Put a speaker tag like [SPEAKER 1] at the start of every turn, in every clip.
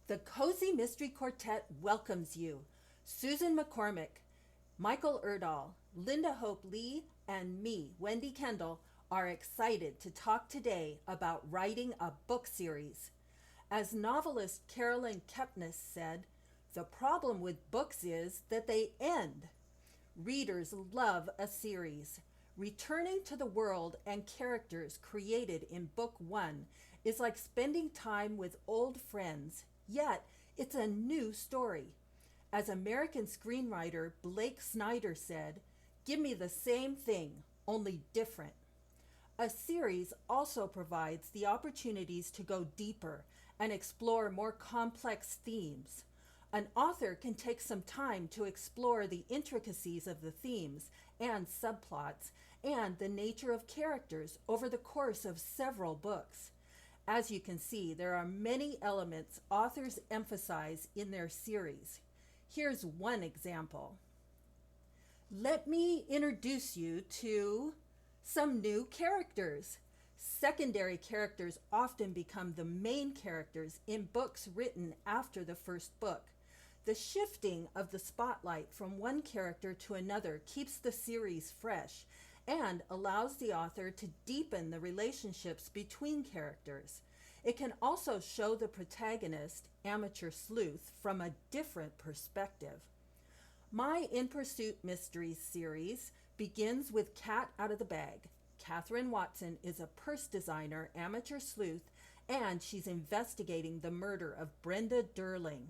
[SPEAKER 1] The Cozy Mystery Quartet welcomes you. Susan McCormick, Michael Erdahl, Linda Hope Lee, and me, Wendy Kendall, are excited to talk today about writing a book series. As novelist Carolyn Kepnes said, the problem with books is that they end. Readers love a series. Returning to the world and characters created in Book 1 is like spending time with old friends, yet it's a new story. As American screenwriter Blake Snyder said, "Give me the same thing, only different." A series also provides the opportunities to go deeper and explore more complex themes. An author can take some time to explore the intricacies of the themes and subplots and the nature of characters over the course of several books. As you can see, there are many elements authors emphasize in their series. Here's one example. Let me introduce you to some new characters. Secondary characters often become the main characters in books written after the first book. The shifting of the spotlight from one character to another keeps the series fresh and allows the author to deepen the relationships between characters. It can also show the protagonist, Amateur Sleuth, from a different perspective. My In Pursuit Mysteries series begins with Cat Out of the Bag. Catherine Watson is a purse designer, amateur sleuth, and she's investigating the murder of Brenda Durling.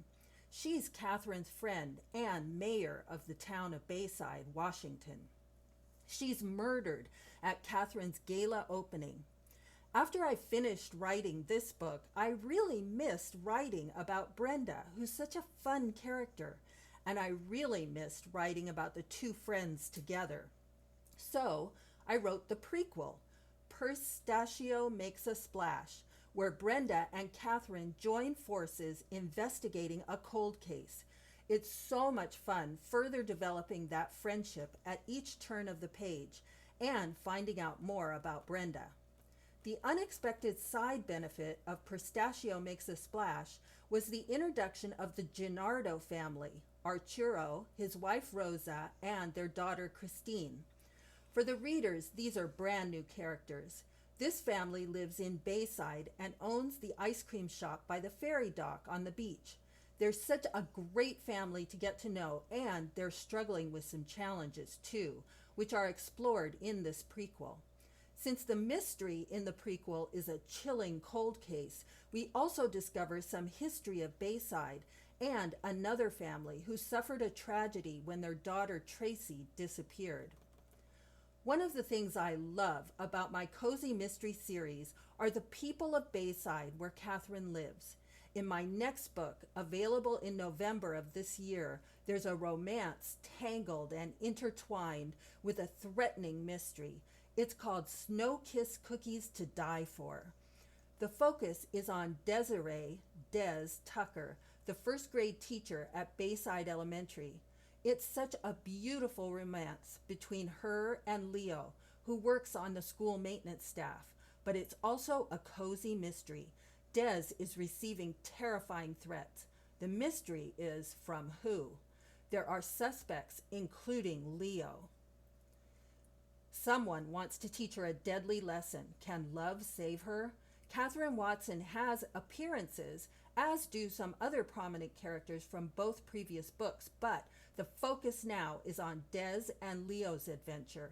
[SPEAKER 1] She's Catherine's friend and mayor of the town of Bayside, Washington. She's murdered at Catherine's gala opening. After I finished writing this book, I really missed writing about Brenda, who's such a fun character, and I really missed writing about the two friends together. So I wrote the prequel, Pistachio Makes a Splash, where Brenda and Catherine join forces investigating a cold case. It's so much fun further developing that friendship at each turn of the page and finding out more about Brenda. The unexpected side benefit of Pistachio Makes a Splash was the introduction of the Gennardo family, Arturo, his wife Rosa, and their daughter Christine. For the readers, these are brand new characters. This family lives in Bayside and owns the ice cream shop by the ferry dock on the beach. They're such a great family to get to know, and they're struggling with some challenges too, which are explored in this prequel. Since the mystery in the prequel is a chilling cold case, we also discover some history of Bayside and another family who suffered a tragedy when their daughter Tracy disappeared. One of the things I love about my cozy mystery series are the people of Bayside where Catherine lives. In my next book, available in November of this year, there's a romance tangled and intertwined with a threatening mystery. It's called Snow Kiss Cookies to Die For. The focus is on Desiree, Des Tucker, the first grade teacher at Bayside Elementary. It's such a beautiful romance between her and Leo, who works on the school maintenance staff, but it's also a cozy mystery. Des is receiving terrifying threats. The mystery is from who? There are suspects, including Leo. Someone wants to teach her a deadly lesson. Can love save her? Catherine Watson has appearances, as do some other prominent characters from both previous books, but the focus now is on Des and Leo's adventure.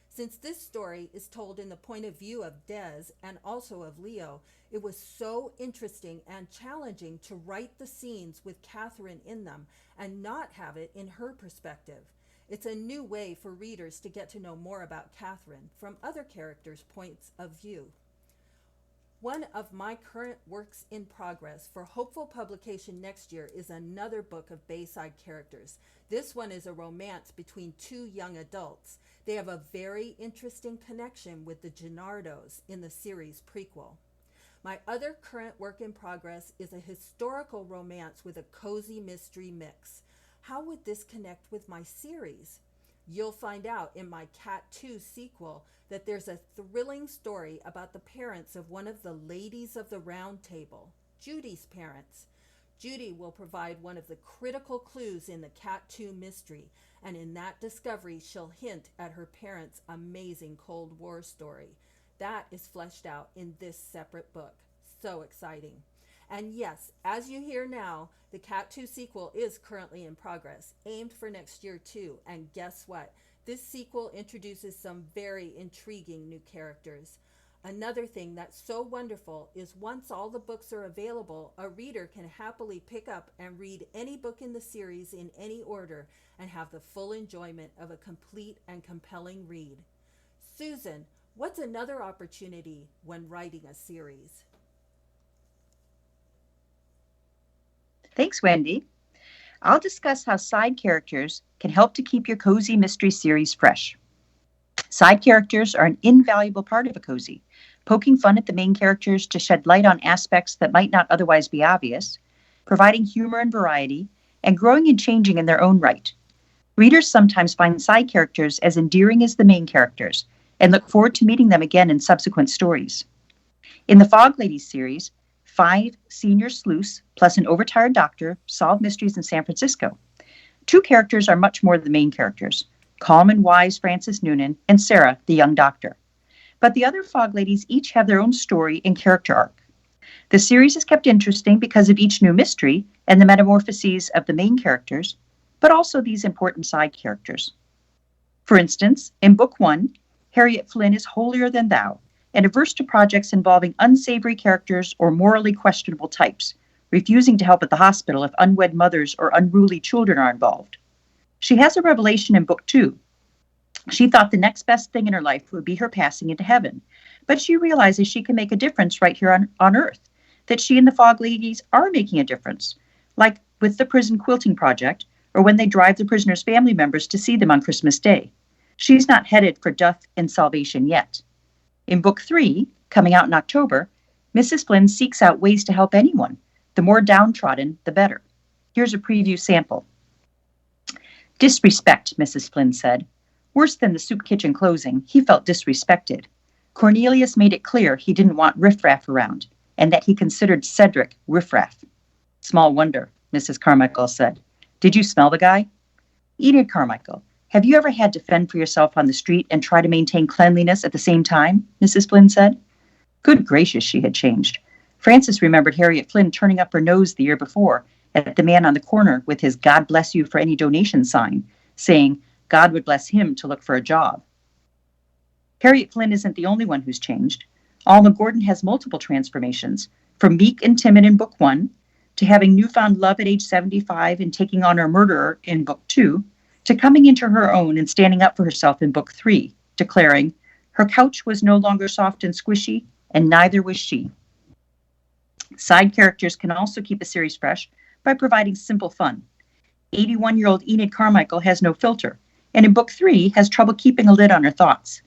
[SPEAKER 1] Since this story is told in the point of view of Des and also of Leo, it was so interesting and challenging to write the scenes with Catherine in them and not have it in her perspective. It's a new way for readers to get to know more about Catherine from other characters' points of view. One of my current works in progress for hopeful publication next year is another book of Bayside characters. This one is a romance between two young adults. They have a very interesting connection with the Gennardos in the series prequel. My other current work in progress is a historical romance with a cozy mystery mix. How would this connect with my series? You'll find out in my Cat 2 sequel that there's a thrilling story about the parents of one of the ladies of the Round Table, Judy's parents. Judy will provide one of the critical clues in the Cat 2 mystery, and in that discovery, she'll hint at her parents' amazing Cold War story. That is fleshed out in this separate book. So exciting. And yes, as you hear now, the Cat 2 sequel is currently in progress, aimed for next year too. And guess what? This sequel introduces some very intriguing new characters. Another thing that's so wonderful is once all the books are available, a reader can happily pick up and read any book in the series in any order and have the full enjoyment of a complete and compelling read. Susan, what's another opportunity when writing a series?
[SPEAKER 2] Thanks, Wendy. I'll discuss how side characters can help to keep your cozy mystery series fresh. Side characters are an invaluable part of a cozy, poking fun at the main characters to shed light on aspects that might not otherwise be obvious, providing humor and variety, and growing and changing in their own right. Readers sometimes find side characters as endearing as the main characters and look forward to meeting them again in subsequent stories. In the Fog Ladies series, 5 senior sleuths plus an overtired doctor solve mysteries in San Francisco. 2 characters are much more than the main characters: calm and wise Frances Noonan and Sarah, the young doctor. But the other Fog Ladies each have their own story and character arc. The series is kept interesting because of each new mystery and the metamorphoses of the main characters, but also these important side characters. For instance, in Book 1, Harriet Flynn is holier than thou and averse to projects involving unsavory characters or morally questionable types, refusing to help at the hospital if unwed mothers or unruly children are involved. She has a revelation in Book 2. She thought the next best thing in her life would be her passing into heaven, but she realizes she can make a difference right here on Earth, that she and the Fog Ladies are making a difference, like with the prison quilting project, or when they drive the prisoners' family members to see them on Christmas Day. She's not headed for death and salvation yet. In Book 3, coming out in October, Mrs. Flynn seeks out ways to help anyone. The more downtrodden, the better. Here's a preview sample. "Disrespect," Mrs. Flynn said. Worse than the soup kitchen closing, he felt disrespected. Cornelius made it clear he didn't want riffraff around, and that he considered Cedric riffraff. "Small wonder," Mrs. Carmichael said. "Did you smell the guy?" "Enid Carmichael, have you ever had to fend for yourself on the street and try to maintain cleanliness at the same time?" Mrs. Flynn said. Good gracious, she had changed. Frances remembered Harriet Flynn turning up her nose the year before at the man on the corner with his "God bless you for any donation" sign, saying God would bless him to look for a job. Harriet Flynn isn't the only one who's changed. Alma Gordon has multiple transformations, from meek and timid in Book 1, to having newfound love at age 75 and taking on her murderer in Book 2, to coming into her own and standing up for herself in Book 3, declaring, "Her couch was no longer soft and squishy, and neither was she." Side characters can also keep a series fresh by providing simple fun. 81-year-old Enid Carmichael has no filter, and in Book 3 has trouble keeping a lid on her thoughts.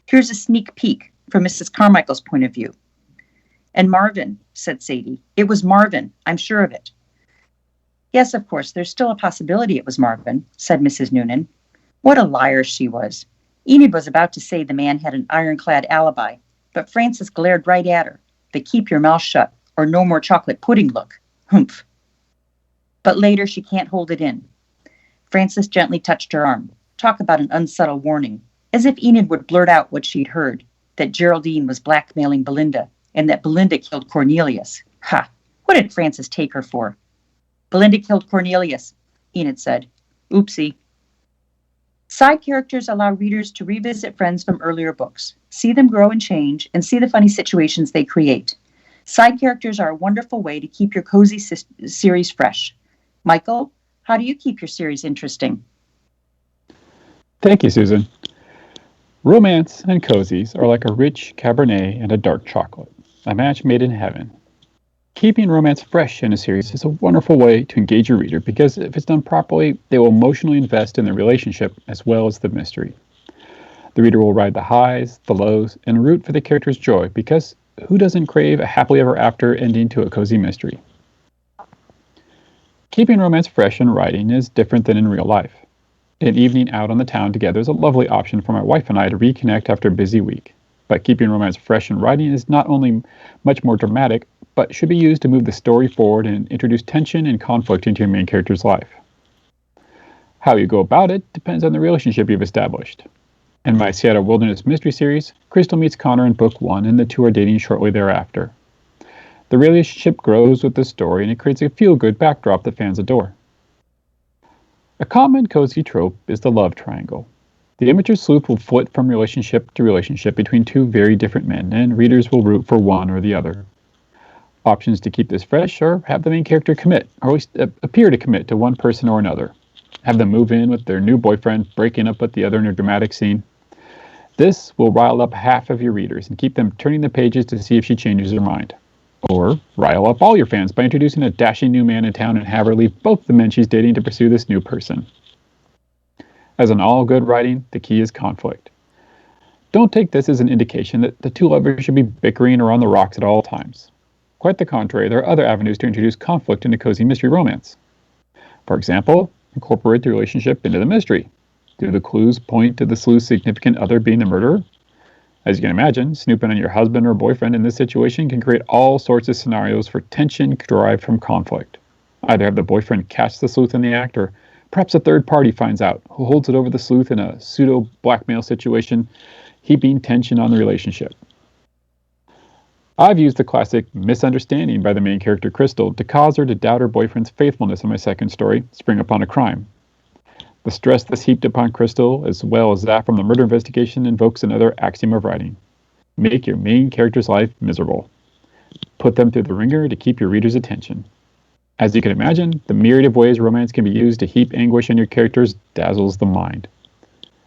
[SPEAKER 2] Here's a sneak peek from Mrs. Carmichael's point of view. "And Marvin," said Sadie. "It was Marvin, I'm sure of it." "Yes, of course, there's still a possibility it was Marvin," said Mrs. Noonan. What a liar she was. Enid was about to say the man had an ironclad alibi, but Frances glared right at her. The "keep your mouth shut" or "no more chocolate pudding" look. Humph. But later she can't hold it in. Frances gently touched her arm. Talk about an unsubtle warning. As if Enid would blurt out what she'd heard, that Geraldine was blackmailing Belinda, and that Belinda killed Cornelius. Ha! What did Frances take her for? "Belinda killed Cornelius," Enid said. Oopsie. Side characters allow readers to revisit friends from earlier books, see them grow and change, and see the funny situations they create. Side characters are a wonderful way to keep your cozy series fresh. Michael, how do you keep your series interesting?
[SPEAKER 3] Thank you, Susan. Romance and cozies are like a rich Cabernet and a dark chocolate, a match made in heaven. Keeping romance fresh in a series is a wonderful way to engage your reader because if it's done properly, they will emotionally invest in the relationship as well as the mystery. The reader will ride the highs, the lows, and root for the character's joy because who doesn't crave a happily ever after ending to a cozy mystery? Keeping romance fresh in writing is different than in real life. An evening out on the town together is a lovely option for my wife and I to reconnect after a busy week. But keeping romance fresh in writing is not only much more dramatic, but should be used to move the story forward and introduce tension and conflict into your main character's life. How you go about it depends on the relationship you've established. In my Seattle Wilderness Mystery series, Crystal meets Connor in book 1 and the two are dating shortly thereafter. The relationship grows with the story and it creates a feel-good backdrop that fans adore. A common cozy trope is the love triangle. The immature sleuth will flit from relationship to relationship between two very different men, and readers will root for one or the other. Options to keep this fresh are have the main character commit, or at least appear to commit to one person or another. Have them move in with their new boyfriend, breaking up with the other in a dramatic scene. This will rile up half of your readers and keep them turning the pages to see if she changes her mind. Or rile up all your fans by introducing a dashing new man in town and have her leave both the men she's dating to pursue this new person. As in all good writing, the key is conflict. Don't take this as an indication that the two lovers should be bickering or on the rocks at all times. Quite the contrary, there are other avenues to introduce conflict into cozy mystery romance. For example, incorporate the relationship into the mystery. Do the clues point to the sleuth's significant other being the murderer? As you can imagine, snooping on your husband or boyfriend in this situation can create all sorts of scenarios for tension derived from conflict. Either have the boyfriend catch the sleuth in the act, or perhaps a third party finds out, who holds it over the sleuth in a pseudo-blackmail situation, heaping tension on the relationship. I've used the classic misunderstanding by the main character Crystal to cause her to doubt her boyfriend's faithfulness in my second story, Spring Upon a Crime. The stress that's heaped upon Crystal, as well as that from the murder investigation, invokes another axiom of writing. Make your main character's life miserable. Put them through the ringer to keep your reader's attention. As you can imagine, the myriad of ways romance can be used to heap anguish on your characters dazzles the mind.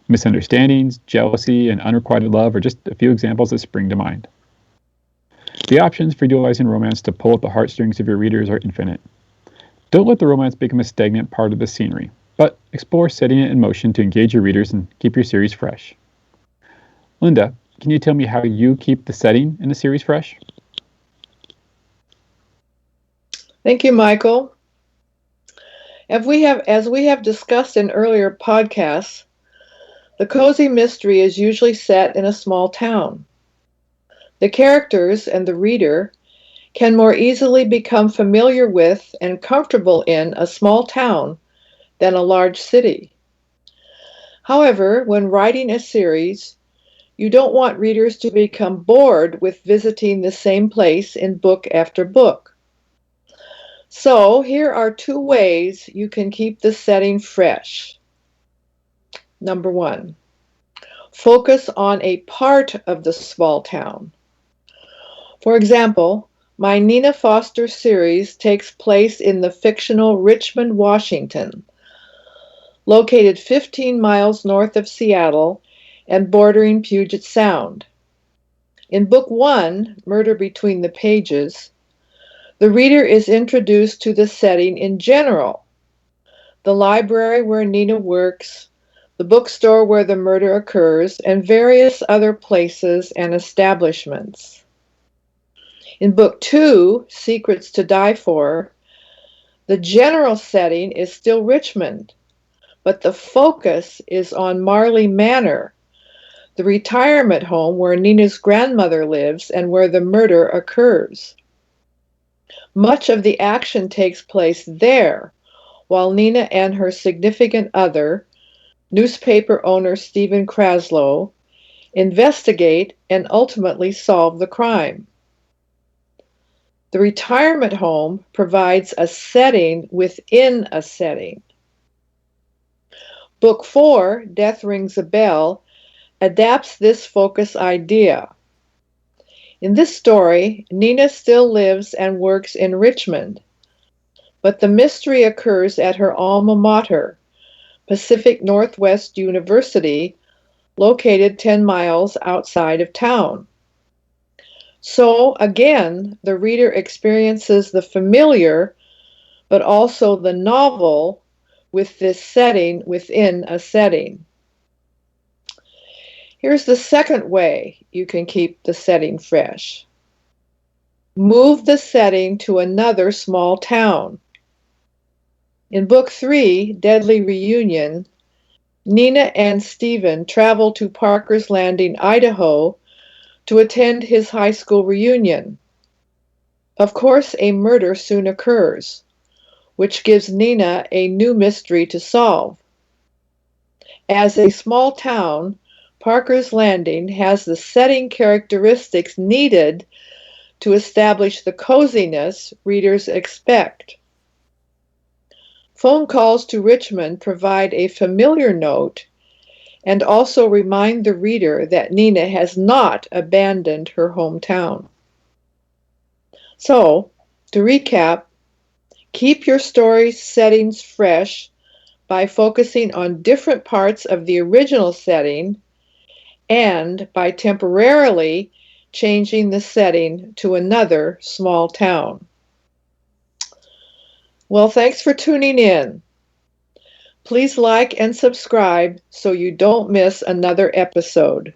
[SPEAKER 3] Misunderstandings, jealousy, and unrequited love are just a few examples that spring to mind. The options for utilizing romance to pull at the heartstrings of your readers are infinite. Don't let the romance become a stagnant part of the scenery, but explore setting it in motion to engage your readers and keep your series fresh. Linda, can you tell me how you keep the setting in the series fresh?
[SPEAKER 4] Thank you, Michael. As we have discussed in earlier podcasts, the cozy mystery is usually set in a small town. The characters and the reader can more easily become familiar with and comfortable in a small town than a large city. However, when writing a series, you don't want readers to become bored with visiting the same place in book after book. So here are 2 ways you can keep the setting fresh. Number 1, focus on a part of the small town. For example, my Nina Foster series takes place in the fictional Richmond, Washington, located 15 miles north of Seattle and bordering Puget Sound. In Book 1, Murder Between the Pages, the reader is introduced to the setting in general: the library where Nina works, the bookstore where the murder occurs, and various other places and establishments. In Book 2, Secrets to Die For, the general setting is still Richmond, but the focus is on Marley Manor, the retirement home where Nina's grandmother lives and where the murder occurs. Much of the action takes place there, while Nina and her significant other, newspaper owner Stephen Kraslow, investigate and ultimately solve the crime. The retirement home provides a setting within a setting. Book 4, Death Rings a Bell, adapts this focus idea. In this story, Nina still lives and works in Richmond, but the mystery occurs at her alma mater, Pacific Northwest University, located 10 miles outside of town. So, again, the reader experiences the familiar, but also the novel with this setting within a setting. Here's the second way you can keep the setting fresh. Move the setting to another small town. In Book 3, Deadly Reunion, Nina and Stephen travel to Parker's Landing, Idaho, to attend his high school reunion. Of course, a murder soon occurs, which gives Nina a new mystery to solve. As a small town, Parker's Landing has the setting characteristics needed to establish the coziness readers expect. Phone calls to Richmond provide a familiar note and also remind the reader that Nina has not abandoned her hometown. So, to recap, keep your story settings fresh by focusing on different parts of the original setting and by temporarily changing the setting to another small town. Well, thanks for tuning in. Please like and subscribe so you don't miss another episode.